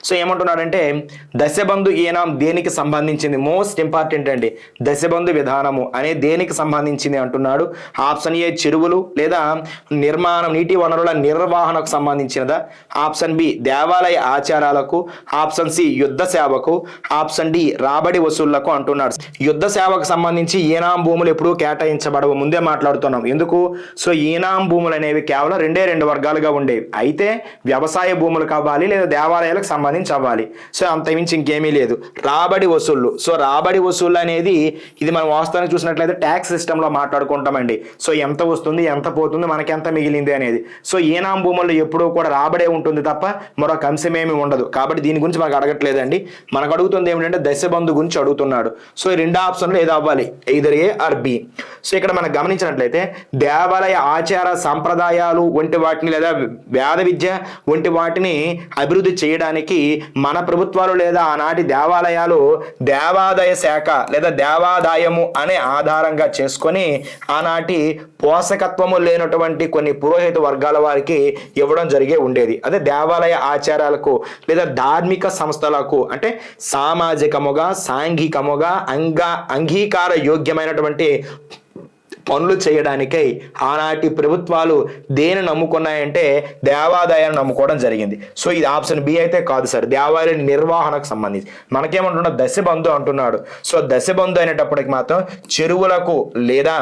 So ఏమంటున్నాడంటే దశబంధు ఈనాం దేనికి సంబంధించింది, మోస్ట్ ఇంపార్టెంట్ అండి, దశబంధు విధానము అనే దేనికి సంబంధించింది అంటున్నాడు. ఆప్షన్ ఏ చెరువులు లేదా నిర్మాణం నీటి వనరుల నిర్వహణకు సంబంధించినదా, ఆప్షన్ బి దేవాలయ ఆచారాలకు, ఆప్షన్ సి యుద్ధ సేవకు, ఆప్షన్ డి రాబడి వసూళ్లకు అంటున్నాడు. యుద్ధ సేవకు సంబంధించి ఈనాం భూములు ఎప్పుడూ కేటాయించబడవు, ముందే మాట్లాడుతున్నాం. ఎందుకు? సో ఈనాం భూములు అనేవి కేవలం రెండు వర్గాలుగా ఉండేవి. అయితే వ్యవసాయ భూములు కావాలి లేదా దేవాలయాలకు సంబంధించి అవ్వాలి. సో అంతమించి ఇంకేమీ లేదు. రాబడి వసూళ్లు, సో రాబడి వసూళ్లు అనేది ఇది మనం వాస్తవానికి చూసినట్లయితే ట్యాక్స్ సిస్టంలో మాట్లాడుకుంటామండి. సో ఎంత వస్తుంది, ఎంత పోతుంది, మనకి ఎంత మిగిలింది అనేది. సో ఈనాం భూముల్లో ఎప్పుడూ కూడా రాబడే ఉంటుంది తప్ప మరొక అంశమేమి ఉండదు. కాబట్టి దీని గురించి మనకు అడగట్లేదండి. మనకు అడుగుతుంది ఏమిటంటే దశబంధు గురించి అడుగుతున్నాడు. సో ఈ రెండు ఆప్షన్లు ఏదో అవ్వాలి, either A or B. So ఇక్కడ మనం గమనించినట్లయితే దేవాలయ ఆచార సంప్రదాయాలు వంటి వాటిని లేదా వేద విద్య వంటి వాటిని అభివృద్ధి చేయడానికి మన ప్రభుత్వాలు లేదా ఆనాటి దేవాలయాలు దేవాదాయ శాఖ లేదా దేవాదాయము అనే ఆధారంగా చేసుకొని ఆనాటి పోషకత్వము లేనటువంటి కొన్ని పురోహిత వర్గాల వారికి ఇవ్వడం జరిగే ఉండేది. అదే దేవాలయ ఆచారాలకు లేదా ధార్మిక సంస్థలకు అంటే సామాజికముగా సాంఘికముగా అంగీకార యోగ్యమైనటువంటి పనులు చేయడానికై ఆనాటి ప్రభుత్వాలు దేని నమ్ముకున్నాయంటే దేవాదాయాన్ని నమ్ముకోవడం జరిగింది. సో ఇది ఆప్షన్ బి అయితే కాదు సార్, దేవాలయ నిర్వహణకు సంబంధించి. మనకేమంటున్నా దశబంధు అంటున్నాడు. సో దశబంధు అనేటప్పటికి మాత్రం చెరువులకు లేదా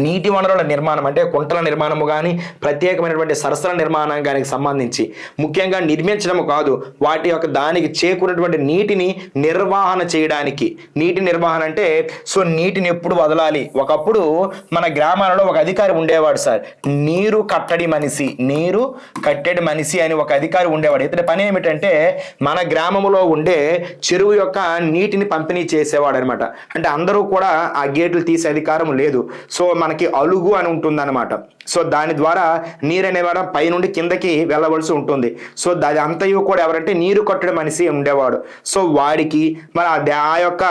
నీటి వనరుల నిర్మాణం అంటే కుంటల నిర్మాణము కానీ ప్రత్యేకమైనటువంటి సరస్సుల నిర్మాణానికి సంబంధించి ముఖ్యంగా నిర్మించడము కాదు, వాటి యొక్క దానికి చేకూరినటువంటి నీటిని నిర్వహణ చేయడానికి. నీటి నిర్వహణ అంటే సో నీటిని ఎప్పుడు వదలాలి. ఒకప్పుడు మన గ్రామాలలో ఒక అధికారి ఉండేవాడు సార్, నీరు కట్టడి మనిషి అని ఒక అధికారి ఉండేవాడు. ఇతని పని ఏమిటంటే మన గ్రామంలో ఉండే చెరువు యొక్క నీటిని పంపిణీ చేసేవాడు అనమాట. అంటే అందరూ కూడా ఆ గేట్లు తీసే అధికారం లేదు. సో మనకి అలుగు అని ఉంటుందన్నమాట. సో దాని ద్వారా నీరు అనేవాడు పైనుండి కిందకి వెళ్ళవలసి ఉంటుంది. సో అది అంతయు కూడా ఎవరంటే నీరు కట్టడి మనిషి ఉండేవాడు. సో వాడికి మరి ఆ యొక్క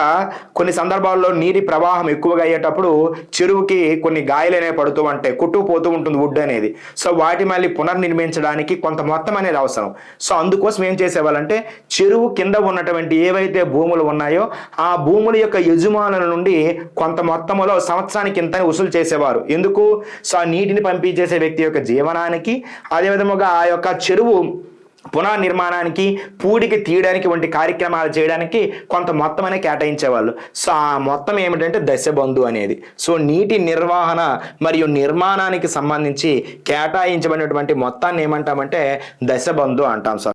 కొన్ని సందర్భాల్లో నీటి ప్రవాహం ఎక్కువగా అయ్యేటప్పుడు చెరువుకి కొన్ని గాయాలు అనేవి పడుతూ ఉంటాయి, కొట్టుకుపోతూ ఉంటుంది వుడ్ అనేది. సో వాటి మళ్ళీ పునర్నిర్మించడానికి కొంత మొత్తం అనేది అవసరం. సో అందుకోసం ఏం చేసేవాళ్ళంటే చెరువు కింద ఉన్నటువంటి ఏవైతే భూములు ఉన్నాయో ఆ భూముల యొక్క యజమానుల నుండి కొంత మొత్తంలో సంవత్సరానికి ఇంత వసూలు చేసేవారు. ఎందుకు? సో ఆ నీటిని పంపించేసే వ్యక్తి యొక్క జీవనానికి, అదేవిధముగా ఆ యొక్క చెరువు పునర్నిర్మాణానికి పూడికి తీయడానికి వంటి కార్యక్రమాలు చేయడానికి కొంత మొత్తం అనేది కేటాయించేవాళ్ళు. సో ఆ మొత్తం ఏమిటంటే దశబంధు అనేది. సో నీటి నిర్వహణ మరియు నిర్మాణానికి సంబంధించి కేటాయించబడినటువంటి మొత్తాన్ని ఏమంటామంటే దశబంధు అంటాం సార్.